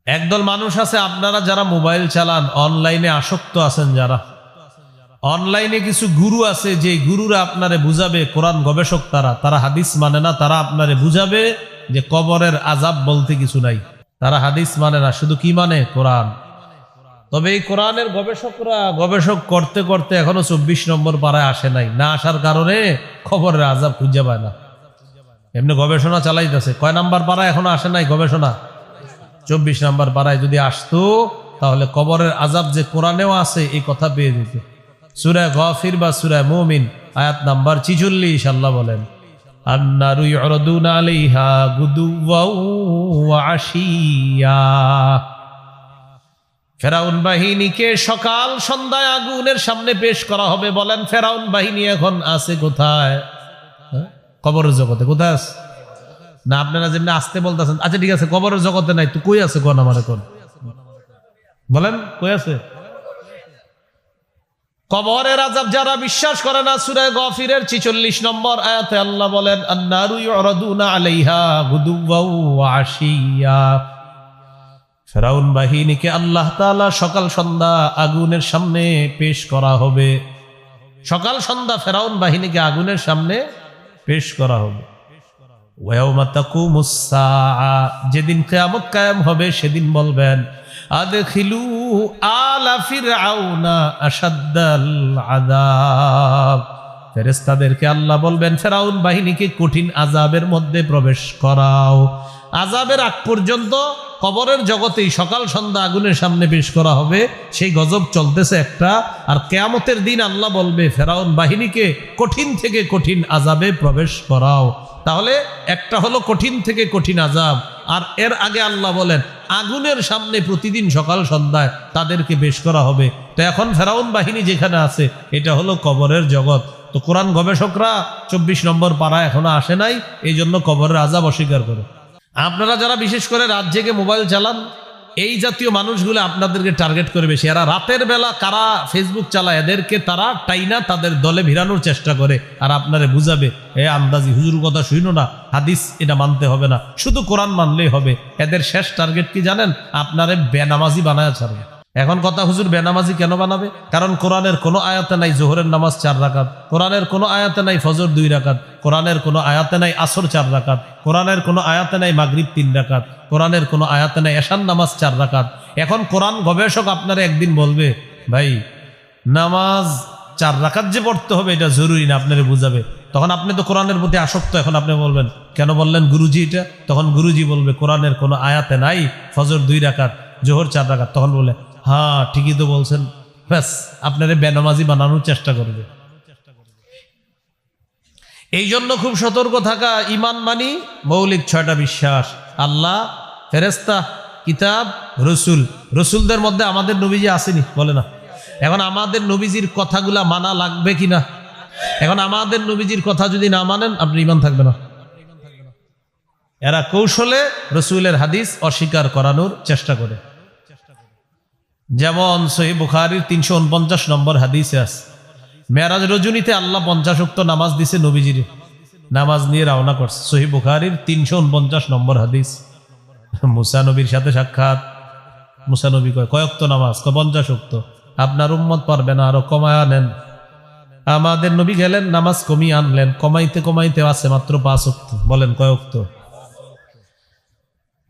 একদল মানুষ আছে, আপনারা যারা মোবাইল চালান, অনলাইনে আসক্ত আছেন যারা, অনলাইনে কিছু গুরু আছে যে গুরুরা আপনারে বুঝাবে, কোরআন গবেষক তারা হাদিস মানে না, তারা আপনারে বুঝাবে যে কবরের আযাব বলতে কিছু নাই। তারা হাদিস মানে না, শুধু কি মানে? কোরআন। তবে এই কোরআনের গবেষকরা গবেষক করতে করতে এখনো 24 নম্বর পাড়ায় আসে নাই। না আসার কারণে কবরের আযাব খুঁজে পায় না। এমনি গবেষণা চালাইতেছে। কয় নাম্বার পাড়ায় এখনো আসে নাই গবেষণা? 24 নাম্বার পাড়ায় যদি আসতো তাহলে কবরের আযাব যে কোরআনেও আছে এই কথা পেয়ে যেত। সূরা গাফির বা সূরা মুমিন আয়াত নাম্বার 46 আল্লাহ বলেন, আন্নারু ইউরাদুনা আলাইহা গুদুওয়াও ওয়া আশিয়া। ফেরাউন বাহিনীকে সকাল সন্ধ্যায় আগুনের সামনে পেশ করা হবে। বলেন ফেরাউন বাহিনী এখন আছে কোথায়? কবরের জগতে। কোথায় আছে? না আপনারা যেমনি আসতে বলতেছেন, আচ্ছা ঠিক আছে, কবরের জগতে নাই তো কই আছে? কোন আমার এখন বলেন কই আছে? কবরের আযাব যারা বিশ্বাস করে না, সূরা গাফিরের 46 নম্বর আয়াতে আল্লাহ বলেন, আন্নারু ইউরাদুনা আলাইহা গুদুওয়াও ওয়া আশিয়া। ফেরাউন বাহিনীকে আল্লাহ তাআলা সকাল সন্ধ্যা আগুনের সামনে পেশ করা হবে। সকাল সন্ধ্যা ফেরাউন বাহিনীকে আগুনের সামনে পেশ করা হবে। ওয়ায়াউমা তাকুমুস সাআ, যেদিন কিয়ামত কায়েম হবে সেদিন বলবেন, আদখিলু আলা ফিরআউনা আশাদ্দাল আযাব। ফেরেশতাদেরকে আল্লাহ বলবেন, ফেরাউন বাহিনীকে কঠিন আযাবের মধ্যে প্রবেশ করাও। আযাবের আগ পর্যন্ত কবরের জগতেই সকাল সন্ধ্যা আগুনের সামনে পেশ করা হবে। সেই গজব চলতেছে একটা, আর কিয়ামতের দিন আল্লাহ বলবে ফেরাউন বাহিনীকে কঠিন থেকে কঠিন আযাবে প্রবেশ করাও। তাহলে একটা হলো কঠিন থেকে কঠিন আযাব, আর এর আগে আল্লাহ বলেন আগুনের সামনে প্রতিদিন সকাল সন্ধ্যায় তাদেরকে পেশ করা হবে। তো এখন ফেরাউন বাহিনী যেখানে আছে এটা হলো কবরের জগৎ। তো কোরআন গবেষকরা 24 নম্বর পাড়া এখনো আসে নাই, এই জন্য কবরের আযাব অস্বীকার করে। আপনারা যারা বিশেষ করে রাত জেগে মোবাইল চালান, এই জাতীয় মানুষগুলো আপনাদেরকে টার্গেট করে বেশি। এরা রাতের বেলা কারা ফেসবুক চালায় এদেরকে তারা টাইনা তাদের দলে ভিড়ানোর চেষ্টা করে, আর আপনারে বুঝাবে এ আন্দাজি হুজুর কথা শুনো না, হাদিস এটা মানতে হবে না, শুধু কোরআন মানলেই হবে। এদের শেষ টার্গেট কি জানেন? আপনারে বেনামাজি বানায় ছাড়বে। এখন কথা, হুজুর বেনামাজি কেন বানাবে? কারণ কোরআনের কোনো আয়াতে নাই জোহরের নামাজ 4 রাকাত, কোরআনের কোনো আয়াতে নাই ফজর 2 রাকাত, কোরআনের কোনো আয়াতে নাই আসর 4 রাকাত, কোরআনের কোনো আয়াতে নাই মাগরিব 3 রাকাত, কোরআনের কোনো আয়াতে নাই এশার নামাজ 4 রাকাত। এখন কোরআন গবেষক আপনারা একদিন বলবে, ভাই নামাজ 4 রাকাত যে পড়তে হবে এটা জরুরি না, আপনারে বুঝাবে। তখন আপনি তো কোরআনের প্রতি আসক্ত, এখন আপনি বলবেন কেন বললেন গুরুজি এটা? তখন গুরুজি বলবে কোরআনের কোনো আয়াতে নাই ফজর 2 রাকাত, জোহর 4 রাকাত। তখন বলে হ্যাঁ ঠিকই তো বলছেন, ব্যাস আপনারে বেনামাজি বানানোর চেষ্টা করবে। এই জন্য খুব সতর্ক থাকা। ঈমান মানি মৌলিক 6টা বিশ্বাস: আল্লাহ, ফেরেশতা, কিতাব, রসুল। রসুলদের মধ্যে আমাদের নবীজি আসেনি? বলে না। এখন আমাদের নবীজির কথাগুলা মানা লাগবে কিনা? এখন আমাদের নবীজির কথা যদি না মানেন আপনি ঈমান থাকবে না। এরা কৌশলে রসুলের হাদিস অস্বীকার করানোর চেষ্টা করে। যেমন সহিহ বুখারীর 349 নম্বর হাদিসে আছে, মেরাজ রজনীতে আল্লাহ 50 ওয়াক্ত নামাজ দিছে নবীজির, নামাজ নিয়ে রওনা করছে। সহিহ বুখারীর 349 নম্বর হাদিস। মুসা নবীর সাথে সাক্ষাৎ। মুসা নবী কয় ওয়াক্ত নামাজ? 50 ওয়াক্ত। আপনার উম্মত পারবে না, আরো কমায় আনেন। আমাদের নবী গেলেন, নামাজ কমিয়ে আনলেন, কমাইতে কমাইতে আছে মাত্র 5 ওয়াক্ত। বলেন কয় ওয়াক্ত?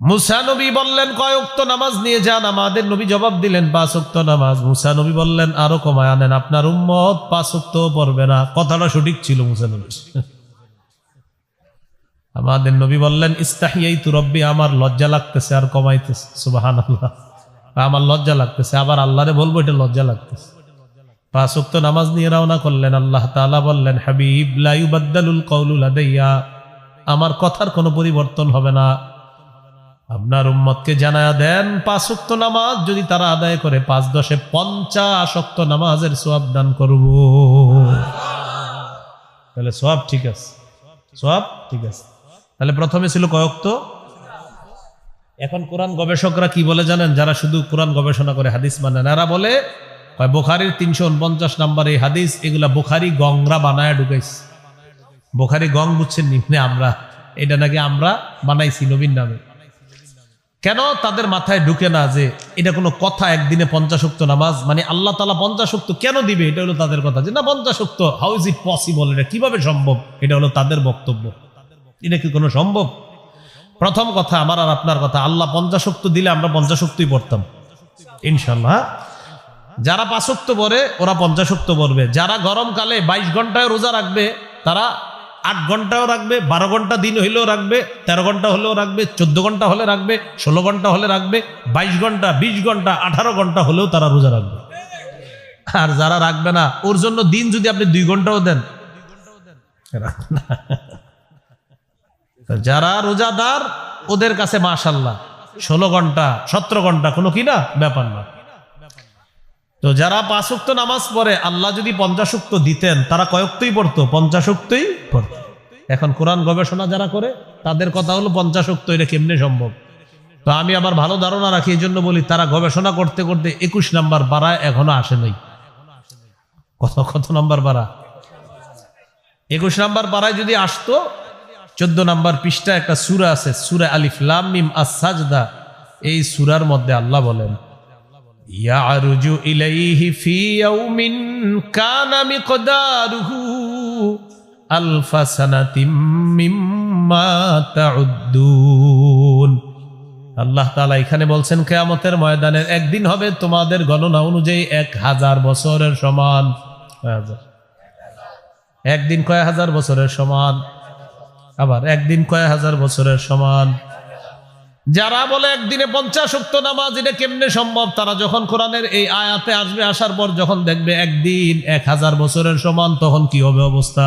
মুসা নবী বললেন কয় ওয়াক্ত নামাজ নিয়ে যান? আমাদের নবী জবাব দিলেন 5 ওয়াক্ত নামাজ। মুসা নবী বললেন আরো কমায় আনেন, আপনার উম্মত 5 ওয়াক্ত পড়বে না। কথাটা সঠিক ছিল মুসা নবী। আমাদের নবী বললেন ইস্তাহিয়াইতু রব্বি, আমার লজ্জা লাগতেছে আর কমাইতেছে। সুবহানাল্লাহ, আমার লজ্জা লাগতেছে, আবার আল্লাহরে বলবো এটা লজ্জা লাগতেছে। 5 ওয়াক্ত নামাজ নিয়ে রওনা করলেন। আল্লাহ তাআলা বললেন হাবিব লা ইউবাদদালুল কাউলু লাদাইয়া, আমার কথার কোনো পরিবর্তন হবে না। আপনার উম্মতকে জানায়া দেন 5 ওয়াক্ত নামাজ যদি তারা আদায় করে 5 10 50 ওয়াক্ত নামাজের সওয়াব দান করব। তাহলে সওয়াব ঠিক আছে, সওয়াব ঠিক আছে। তাহলে প্রথমে ছিল কয় ওয়াক্ত? এখন কোরআন গবেষকরা কি বলে জানেন? যারা শুধু কোরআন গবেষণা করে হাদিস মানে না, এরা বলে বুখারীর 349 নম্বর এই হাদিস, এগুলা বুখারী গংরা বানায় ঢুকাইছে। বুখারী গং বুঝছেন নিম্নে আমরা, এটা নাকি আমরা বানাইছি নবীর নামে। কেন তাদের মাথায় ঢুকে না যে এটা কোনো কথা, একদিনে 50 ওয়াক্ত নামাজ মানে আল্লাহ তাআলা 50 ওয়াক্ত কেন দিবে, এটা হলো তাদের কথা, যে না 50 ওয়াক্ত হাউ ইজ ইট পসিবল, এটা কিভাবে সম্ভব, এটা হলো তাদের বক্তব্য। এটা কি কোনো সম্ভব? প্রথম কথা, আমার আর আপনার কথা, আল্লাহ 50 ওয়াক্ত দিলে আমরা 50 ওয়াক্তই পড়তাম ইনশাআল্লাহ। যারা 5 ওয়াক্ত পড়ে ওরা 50 ওয়াক্ত পড়বে। যারা গরমকালে 22 ঘন্টায় রোজা রাখবে তারা 8 ঘন্টাও রাখবে, 12 ঘন্টা দিন হইলেও রাখবে, 13 ঘন্টা হলেও রাখবে, 14 ঘন্টা হলে রাখবে, 16 ঘন্টা হলে রাখবে, 22 ঘন্টা, 20 ঘন্টা, 18 ঘন্টা হলেও তারা রোজা রাখবে। আর যারা রাখবে না, ওর জন্য দিন যদি আপনি 2 ঘন্টাও দেন, যারা রোজাদার ওদের কাছে মাশাআল্লাহ 16 ঘন্টা 17 ঘন্টা কোনো কি না ব্যাপার না। তো যারা 5 ওয়াক্ত নামাজ পড়ে, আল্লাহ যদি 50 ওয়াক্ত দিতেন তারা কয় ওয়াক্তই পড়তো? 50 ওয়াক্তই পড়তো। এখন কোরআন গবেষণা যারা করে তাদের কথা হলো 50 ওয়াক্ত এটা কেমনে সম্ভব। তো আমি আবার ভালো ধারণা রাখি, এই জন্য বলি তারা গবেষণা করতে করতে 21 নাম্বার পাড়ায় এখনো আসে নাই। কত নাম্বার পাড়া? 21 নাম্বার পাড়ায় যদি আসতো, 14 নাম্বার পৃষ্ঠা একটা সূরা আছে, সূরা আলিফ লাম মিম আস-সাজদা। এই সূরার মধ্যে আল্লাহ বলেন, ইয়ারজু ইলাইহি ফি ইয়াউমিন কানা মিকদারুহু আলফা সানাতিম মিম্মা তাউদ্দুন। আল্লাহ তাআলা এখানে বলছেন কিয়ামতের ময়দানের একদিন হবে তোমাদের গণনা অনুযায়ী 1000 বছরের সমান। একদিন কয় হাজার বছরের সমান, আবার একদিন কয় হাজার বছরের সমান। যারা বলে একদিনে 50 ওয়াক্ত নামাজ এটা কেমনে সম্ভব, তারা যখন কোরআনের এই আয়াতে আসবে, আসার পর যখন দেখবে একদিন 1000 বছরের সমান, তখন কি হবে অবস্থা?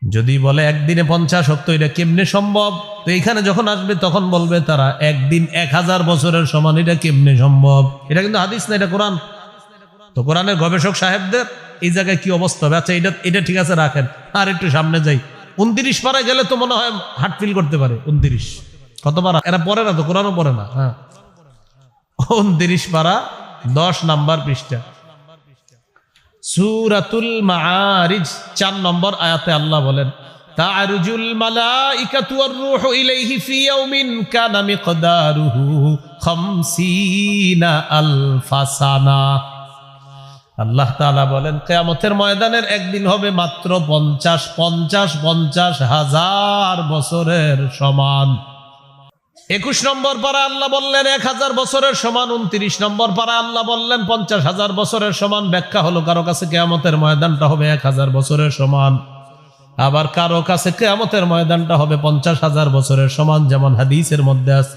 যদি বলে একদিনে 50 ওয়াক্ত এটা কেমনে সম্ভব, তো এখানে যখন আসবে তখন বলবে তারা একদিন 1000 বছরের সমান, এটা কেমনে সম্ভব? এটা কিন্তু হাদিস না, এটা কোরআন। তো কোরআনের গবেষক সাহেবদের এই জায়গায় কি অবস্থা হবে? আচ্ছা এটা ঠিক আছে রাখেন, আর একটু সামনে যাই। 29 পারায় গেলে তো মনে হয় হার্ট ফিল করতে পারে। 29 কত পারা? এরা পড়ে না তো, কোরআনও পড়ে না। হ্যাঁ, 29 পারা 10 নাম্বার পৃষ্ঠা, সূরাতুল মাআরিজ 4 নম্বর আয়াতে আল্লাহ বলেন, তা'রুজুল মালাইকাতু ওয়ার রূহু ইলাইহি ফি ইয়াউমিন কানা মিকদারুহু 50 আলফা সানা। আল্লাহ তাআলা বলেন কিয়ামতের ময়দানের একদিন হবে মাত্র 50 হাজার বছরের সমান। 21 নম্বর পারা আল্লাহ বললেন 1000 বছরের সমান। 29 নম্বর পারা আল্লাহ বললেন 50,000 বছরের সমান। ব্যাখ্যা হলো, কারো কাছে কিয়ামতের ময়দানটা হবে 1000 বছরের সমান, আবার কারো কাছে কিয়ামতের ময়দানটা হবে 50,000 বছরের সমান। যেমন হাদিসের মধ্যে আছে,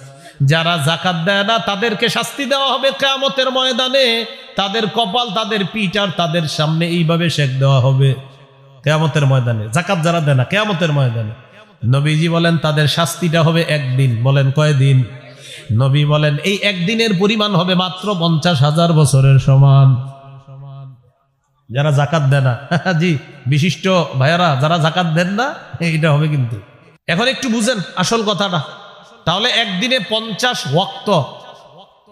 যারা যাকাত দেয় না তাদেরকে শাস্তি দেওয়া হবে কিয়ামতের ময়দানে। তাদের কপাল, তাদের পিঠ আর তাদের সামনে এইভাবে শেক দেওয়া হবে কিয়ামতের ময়দানে। যাকাত যারা দেয় না কিয়ামতের ময়দানে, নবীজি বলেন তাদের শাস্তিটা হবে একদিন। বলেন কয়দিন? নবী বলেন এই একদিনের পরিমাণ হবে মাত্র 50,000 বছরের সমান। যারা যাকাত দেয় না, জি বিশিষ্ট ভাইয়ারা, যারা যাকাত দেন না, এইটা হবে কিন্তু। এখন একটু বুঝেন আসল কথাটা। তাহলে একদিনে 50 ওয়াক্ত,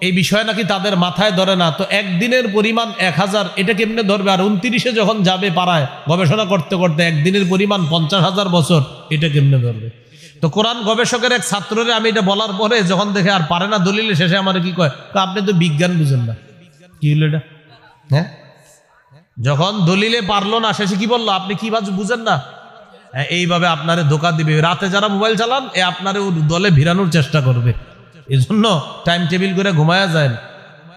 এই বিষয় নাকি তাদের মাথায় ধরে না। তো একদিনের পরিমাণ 1000, এটা কেমনে ধরবে? আর 29-এ যখন যাবে পাড়ায় গবেষণা করতে করতে একদিনের পরিমাণ 50,000 বছর, এটা কেমনে ধরবে? তো কোরআন গবেষকের এক ছাত্ররে আমি এটা বলার পরে যখন দেখে আর পারে না দলিলে, শেষে আমার কি কয়, আপনি তো বিজ্ঞান বুঝেন না। কি হলো এটা? হ্যাঁ, যখন দলিলে পারলো না, শেষে কি বললো, আপনি কি বুঝেন না? এইভাবে আপনারে ধোকা দিবে। রাতে যারা মোবাইল চালান, আপনারে দলে ভিড়ানোর চেষ্টা করবে। এই জন্য টাইম টেবিল করে ঘুমায়া যায় না।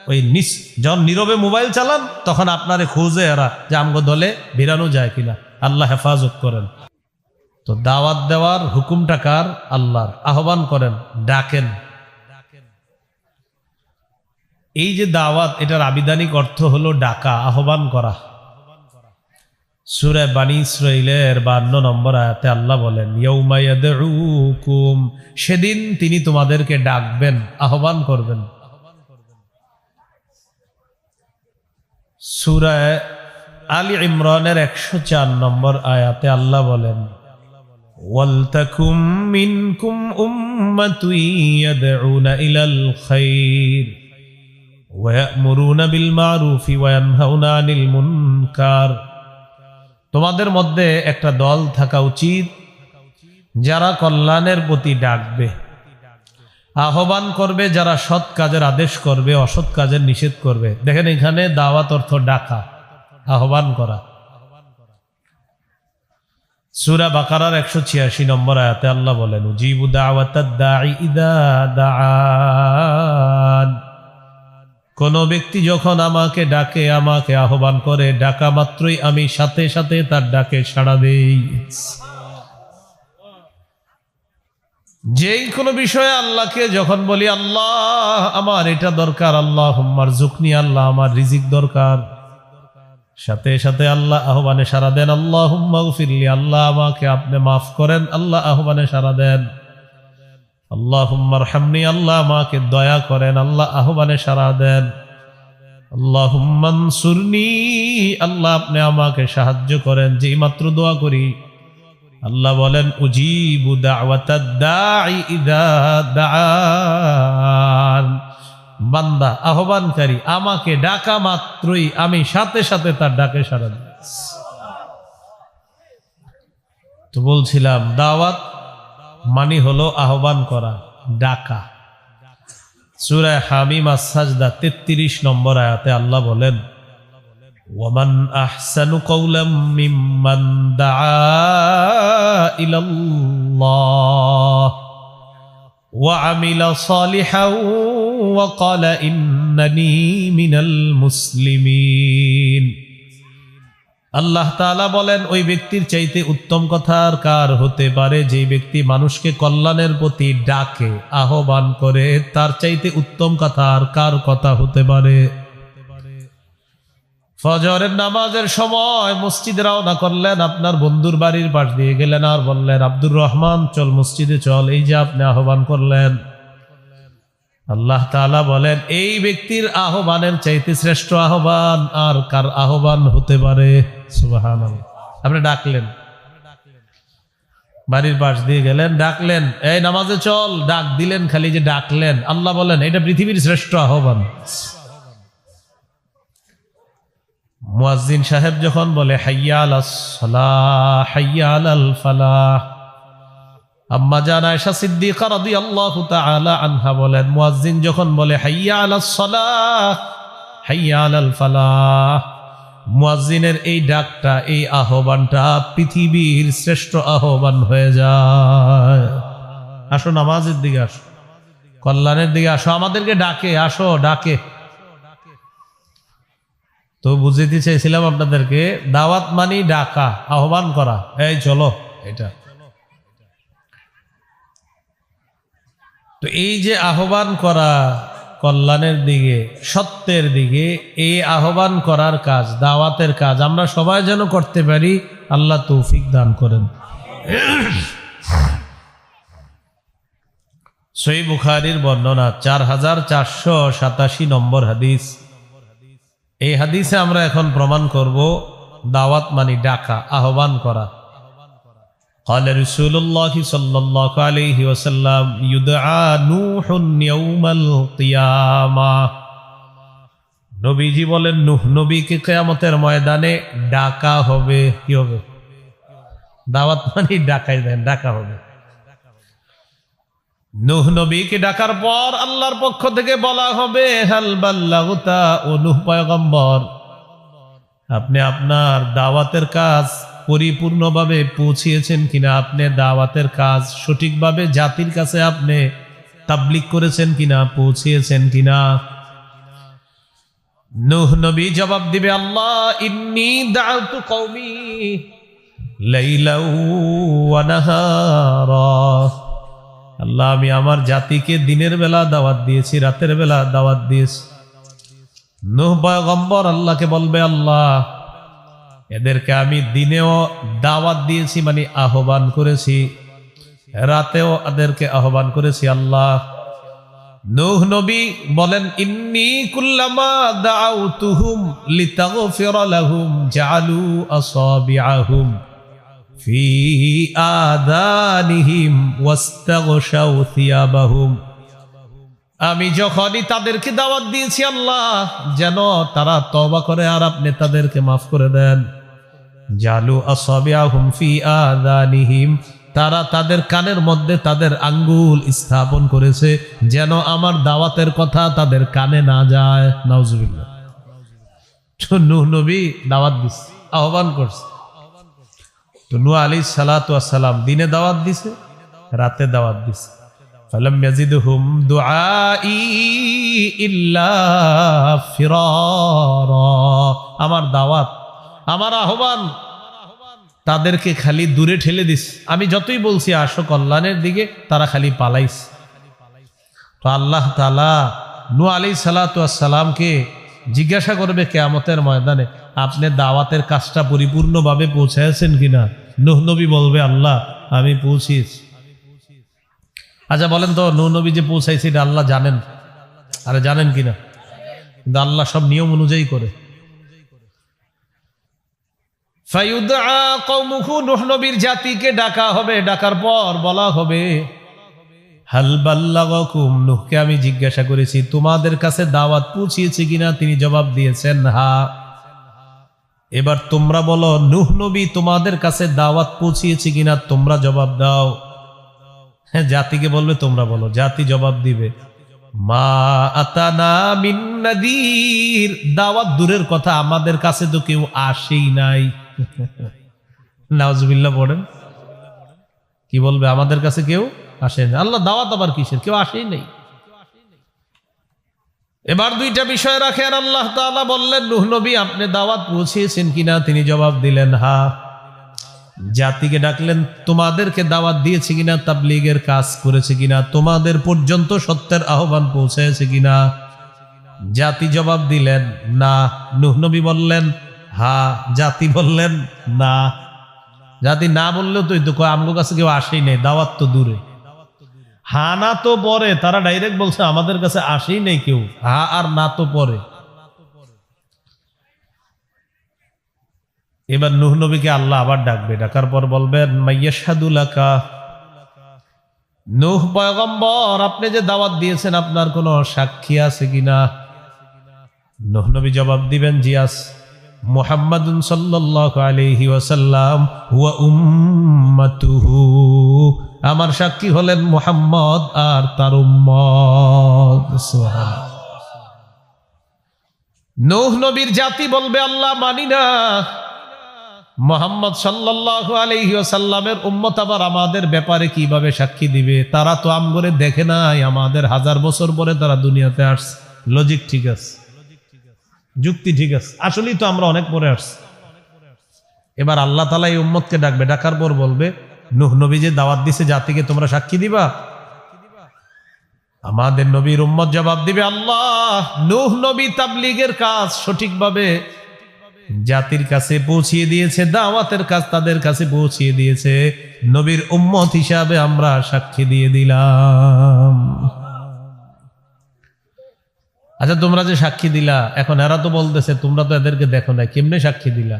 ওই যখন নীরবে মোবাইল চালান তখন আপনারে খোঁজে এরা যে আমগো দলে ভিড়ানো যায় কিনা। আল্লাহ হেফাজত করেন। তো দাওয়াত দেওয়ার হুকুমটা কার? আল্লাহর। আহ্বান করেন, ডাকেন। এই যে দাওয়াত, এটার আবিধানিক অর্থ হলো ডাকা, আহ্বান করা। সূরা বানী ইসরাঈলের 52 নম্বর আয়াতে আল্লাহ বলেন, ইয়াউমা ইয়াদউকুম, সেদিন তিনি তোমাদেরকে ডাকবেন, আহ্বান করবেন। সূরা আলী ইমরানের 104 নম্বর আয়াতে আল্লাহ বলেন, ওয়ালতাকুম মিনকুম উম্মাতুন ইয়াদউনা ইলাল খায়র ওয়া ইয়া'মুরুনা বিল মা'রুফি ওয়া ইয়ানহাউনা আনিল মুনকার। তোমাদের মধ্যে একটা দল থাকা উচিত যারা কল্যাণের প্রতি ডাকবে, আহ্বান করবে, যারা সৎ কাজের আদেশ করবে, অসৎ কাজের নিষেধ করবে। দেখেন এখানে দাওয়াত অর্থ ডাকা, আহ্বান করা। সূরা বাকারার 186 নম্বর আয়াতে আল্লাহ বলেন, উজিবু দাওয়াতাদ দাঈ ইযা দাআন। কোন ব্যক্তি যখন আমাকে ডাকে, আমাকে আহ্বান করে, ডাকা মাত্রই আমি সাথে সাথে তার ডাকে সাড়া দেই। যেই কোনো বিষয়ে আল্লাহকে যখন বলি, আল্লাহ আমার এটা দরকার, আল্লাহুম্মার জুকনি, আল্লাহ আমার রিজিক দরকার, সাথে সাথে আল্লাহ আহ্বানে সাড়া দেন। আল্লাহুম্মা গফিরলি, আল্লাহ আমাকে আপনি মাফ করেন, আল্লাহ আহ্বানে সাড়া দেন। আল্লাহুম্মা আরহামনি, আল্লাহ আমাকে দয়া করেন, আল্লাহ আহ্বানে সাড়া দেন। আল্লাহুম্মা আনসুরনি, আল্লাহ আপনি আমাকে সাহায্য করেন। যেই মাত্র দোয়া করি, আল্লাহ বলেন উজিবু দাওয়াতাদ দাঈ ইযা দাআন। বান্দা আহ্বানকারী আমাকে ডাকা মাত্রই আমি সাথে সাথে তার ডাকে সাড়া দিই। তো বলছিলাম দাওয়াত মানে হলো আহ্বান করা, ডাকা। সূরা হামিম আস-সাজদা 33 নম্বর আয়াতে আল্লাহ বলেন, ওয়ামান আহসানু কাওলাম মিম্মান দাআ ইলাল্লাহ ওয়া আমিলা সালিহান ওয়া ক্বালা ইন্নানী মিনাল মুসলিমিন। আল্লাহ তাআলা বলেন, ওই ব্যক্তির চাইতে উত্তম কথা আর কার হতে পারে? যে ব্যক্তি মানুষকে কল্যাণের প্রতি ডাকে, আহ্বান করে, তার চাইতে উত্তম কথা আর কার কথা হতে পারে? ফজরের নামাজের সময় মসজিদে রওনা করলেন, আপনার বন্ধুর বাড়ির পাশ দিয়ে গেলেন আর বললেন, আব্দুর রহমান চল মসজিদে চল। এই যে আপনি আহ্বান করলেন, আল্লাহ তাআলা বলেন এই ব্যক্তির আহ্বানের চাইতে শ্রেষ্ঠ আহ্বান আর কার আহ্বান হতে পারে? সুবহানাল্লাহ। আপনি ডাকলেন, বাড়ির পাশ দিয়ে গেলেন, ডাকলেন, এই নামাজে চল, ডাক দিলেন, খালি যে ডাকলেন, আল্লাহ বলেন এটা পৃথিবীর শ্রেষ্ঠ আহ্বান। মুয়াজ্জিন সাহেব যখন বলে হাইয়া আলাস সালাহ, হাইয়া আলাল ফালাহ, আম্মা জান আয়েশা সিদ্দিকা রাদিয়াল্লাহু তাআলা আনহা বলেন, মুয়াজ্জিন যখন বলে হাইয়া আলাস সালাহ, হাইয়া আলাল ফালাহ, মুয়াজ্জিনের এই ডাকটা, এই আহ্বানটা পৃথিবীর শ্রেষ্ঠ আহ্বান হয়ে যায়। আসো নামাজের দিকে আসো, কল্যাণের দিকে আসো, আমাদেরকে ডাকে, আসো ডাকে। তো বুঝাইতে চাইছিলাম আপনাদেরকে, দাওয়াত মানে ডাকা, আহ্বান করা, এই চলো এটা। তো এই যে আহ্বান করা কল্যাণের দিকে, সত্যের দিকে, এই আহ্বান করার কাজ, দাওয়াতের কাজ আমরা সবাই যেন করতে পারি, আল্লাহ তৌফিক দান করেন। সহিহ বুখারীর বর্ণনা 4487 নম্বর হাদিস। এই হাদিসে আমরা এখন প্রমাণ করব দাওয়াত মানে ডাকা, আহ্বান করা। قال رسول الله صلى الله عليه وسلم يدعى نوح يوم القيامة। নবীজি বলেন নূহ নবীকে কিয়ামতের ময়দানে ডাকা হবে। কি হবে? দাওয়াত মানে ডাকাই দেন, ডাকা হবে। নূহ নবীকে ডাকার পর আল্লাহর পক্ষ থেকে বলা হবে, হাল বাল্লাগতা, ও নূহ পয়গম্বর আপনি আপনার দাওয়াতের কাজ পরিপূর্ণভাবে পৌঁছিয়েছেন কিনা, আপনি দাওয়াতের কাজ সঠিকভাবে জাতির কাছে আপনি তাবলীগ করেছেন কিনা, পৌঁছিয়েছেন কিনা। নূহ নবী জবাব দিবে, আল্লাহ ইন্নী দাউতু কওমি লাইলাও ওয়া নাহারা। আল্লাহ আমি আমার জাতিকে দিনের বেলা দাওয়াত দিয়েছি, রাতের বেলা দাওয়াত দিয়েছি। নূহ পয়গম্বর আল্লাহকে বলবে, আল্লাহ এদেরকে আমি দিনেও দাওয়াত দিয়েছি মানে আহ্বান করেছি, রাতেও এদেরকে আহ্বান করেছি। আল্লাহ নূহ নবী বলেন, ইন্নী কুল্লামা দাআউতুহুম লিতাগফিরা লাহুম জাআলু আসাবিআহুম ফি আযানিহিম ওয়াস্তাগশাউ থিয়াবাহুম। আমি যখনই তাদেরকে দাওয়াত দিয়েছি আল্লাহ যেন তারা তওবা করে আর আপনি তাদেরকে মাফ করে দেন। জালু আসাবিআহুম ফি আযানিহিম, তারা তাদের কানের মধ্যে তাদের আঙ্গুল স্থাপন করেছে যেন আমার দাওয়াতের কথা তাদের কানে না যায়। নাউজুবিল্লাহ। নূহ নবী দাওয়াত দিছে, আহ্বান করছে। তো নূহ আলাইহিস সালাতু ওয়াস সালাম দিনে দাওয়াত দিছে, রাতে দাওয়াত দিছে। ফালাম ইয়াজিদহুম দুআই ইল্লা ফিরারা। আমার দাওয়াত, আমার আহ্বান তাদেরকে খালি দূরে ঠেলে দিস। আমি যতই বলছি আসো কল্যাণের দিকে, তারা খালি পালাইস। তো আল্লাহ তাআলা নূহ আলাইহিস সালাতু ওয়াস সালামকে জিজ্ঞাসা করবে কিয়ামতের ময়দানে, আপনি দাওয়াতের কাজটা পরিপূর্ণভাবে পৌঁছায়ছেন কিনা? নূহ নবী বলবে, আল্লাহ আমি পৌঁছিয়েছি। আচ্ছা বলেন তো, নূহ নবী যে পৌঁছাইছে এটা আল্লাহ জানেন? আরে জানেন কিনা? কিন্তু আল্লাহ সব নিয়ম অনুযায়ী করে। ফায়ুদআ কওমুহু, নূহ নবীর জাতিকে ডাকা হবে। ডাকার পর বলা হবে, হাল বাল্লাগাকুম, নূহকে আমি জিজ্ঞাসা করেছি তোমাদের কাছে দাওয়াত পৌঁছিয়েছে কিনা? তিনি জবাব দিয়েছেন হ্যাঁ। এবার তোমরা বলো, নূহ নবী তোমাদের কাছে দাওয়াত পৌঁছিয়েছে কিনা তোমরা জবাব দাও। হ্যাঁ, জাতিকে বলবে তোমরা বলো। জাতি জবাব দিবে, মা আতানা মিন নাযীর, দাওয়াত দূরের কথা আমাদের কাছে তো কেউ আসেই নাই। নাউজুবিল্লাহ পড়েন। কি বলবে? আমাদের কাছে কেউ আসে না। আল্লাহ দাওয়াত আবার কিসের? কেউ আসেই নাই। এবার দুইটা বিষয় রাখেন। আল্লাহ তাআলা বললেন, নূহ নবী আপনি দাওয়াত পৌঁছিয়েছেন কিনা? তিনি জবাব দিলেন হ্যাঁ। জাতিকে ডাকলেন, তোমাদেরকে দাওয়াত দিয়েছে কিনা? তাবলীগের কাজ করেছে কিনা? তোমাদের পর্যন্ত সত্যের আহ্বান পৌঁছেছে কিনা? জাতি জবাব দিলেন না। নূহ নবী বললেন হ্যাঁ। জাতি বললেন না। জাতি না বললেও তো কয় আমগো কাছে কেউ আসেই নাই, দাওয়াত তো দূরে। হা না তো পরে, তারা ডাইরেক্ট বলছে আমাদের কাছে আসেই নাই কেউ। হা আর না তো পরে। এবার নূহ নবীকে আল্লাহ আবার ডাকবে। ডাকার পর বলবেন, মাইয়াশহাদু লাকা, নূহ পয়গম্বর আপনি যে দাওয়াত দিয়েছেন আপনার কোনো সাক্ষী আছে কিনা? নূহ নবী জবাব দিবেন, জি আছে। মুহাম্মাদুন সাল্লাল্লাহু আলাইহি ওয়াসাল্লাম ওয়া উম্মাতুহু, আমার সাক্ষী হলেন মুহাম্মদ আর তার উম্মত। সুবহানাল্লাহ। নূহ নবীর জাতি বলবে, আল্লাহ মানি না। মুহাম্মদ সাল্লাল্লাহু আলাইহি ওয়াসাল্লামের উম্মত আবার আমাদের ব্যাপারে কিভাবে সাক্ষী দিবে? তারা তো আমগরে দেখে নাই, আমাদের 1000 বছর পরে তারা দুনিয়াতে আসছে। লজিক ঠিক আছে, যুক্তি ঠিক আছে, আসলেই তো আমরা অনেক পরে আসছি। এবার আল্লাহ তাআলা এই উম্মতকে ডাকবে। ডাকার পর বলবে, নূহ নবী যে দাওয়াত দিছে জাতিকে তোমরা সাক্ষী দিবা? আমাদের নবীর উম্মত জবাব দিবে, আল্লাহ নূহ নবী তাবলীগের কাজ সঠিকভাবে জাতির কাছে পৌঁছিয়ে দিয়েছে, দাওয়াতের কাজ তাদের কাছে পৌঁছিয়ে দিয়েছে, নবীর উম্মত হিসাবে আমরা সাক্ষী দিয়ে দিলাম। আচ্ছা তোমরা যে সাক্ষী দিলা, এখন এরা তো বলতেছে তোমরা তো এদেরকে দেখো না, কেমনে সাক্ষী দিলা?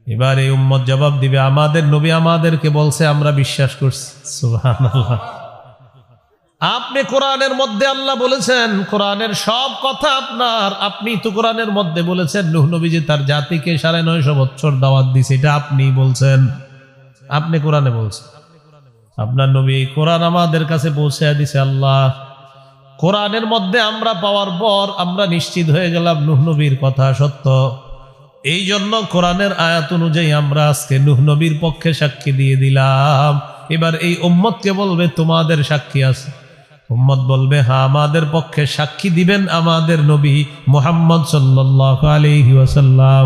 এবার এই উম্মত জবাব দিবে, আমাদের নবী আমাদেরকে বলছে, আমরা বিশ্বাস করছি। সুবহানাল্লাহ। আপনি কোরআনের মধ্যে আল্লাহ বলেছেন, কোরআনের সব কথা আপনার। আপনি তো কোরআনের মধ্যে বলেছেন নূহ নবী যে তার জাতিকে 950 বছর দাওয়াত দিয়েছে, এটা আপনি বলছেন। আপনি কোরআনে বলছেন, আপনার নবী কোরআন আমাদের কাছে পৌঁছে দিছে। আল্লাহ কোরআনের মধ্যে আমরা পাওয়ার পর আমরা নিশ্চিত হয়ে গেলাম নূহ নবীর কথা সত্য। এই জন্য কোরআনের আয়াত অনুযায়ী আমরা আজকে নূহ নবীর পক্ষে সাক্ষী দিয়ে দিলাম। এবার এই উম্মতকে বলবে, তোমাদের সাক্ষী আছে? উম্মত বলবে, হ্যাঁ আমাদের পক্ষে সাক্ষী দিবেন আমাদের নবী মুহাম্মদ সাল্লাল্লাহু আলাইহি ওয়াসাল্লাম।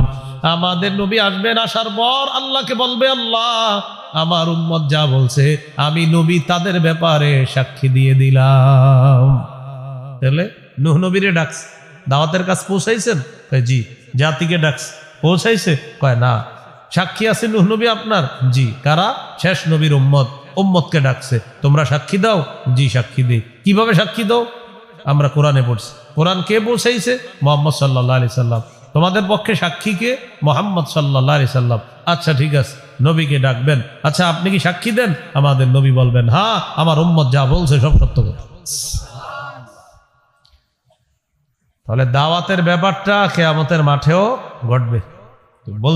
আমাদের নবী আসবেন, আসার পর আল্লাহকে বলবে, আল্লাহ আমার উম্মত যা বলছে আমি নবী তাদের ব্যাপারে সাক্ষী দিয়ে দিলাম। তাহলে নূহ নবীরে ডাকছে, দাওয়াতের কাজ পৌঁছাইছেন? জি। জাতিকে ডাকছে, পৌঁছাইছে? কয় না। সাক্ষী আছে নূহ নবী আপনার? জি। কারা? শেষ নবীর উম্মত। উম্মতকে ডাকছে, তোমরা সাক্ষী দাও? জি সাক্ষী দিই। কিভাবে সাক্ষী দাও? আমরা কোরআনে পড়ছি। কোরআন কে পৌঁছাইছে? মুহাম্মদ সাল্লাল্লাহু আলাইহি সাল্লাম। তোমাদের পক্ষে সাক্ষী কে? মুহাম্মদ সাল্লাল্লাহু আলাইহি সাল্লাম। আচ্ছা ঠিক আছে, নবীকে ডাকবেন, আচ্ছা আপনি কি সাক্ষী দেন? আমাদের নবী বলবেন, হ্যাঁ আমার উম্মত যা বলছে সব সত্য কথা। তাহলে দাওয়াতের ব্যাপারটা কিয়ামতের মাঠেও ঘটবে। বল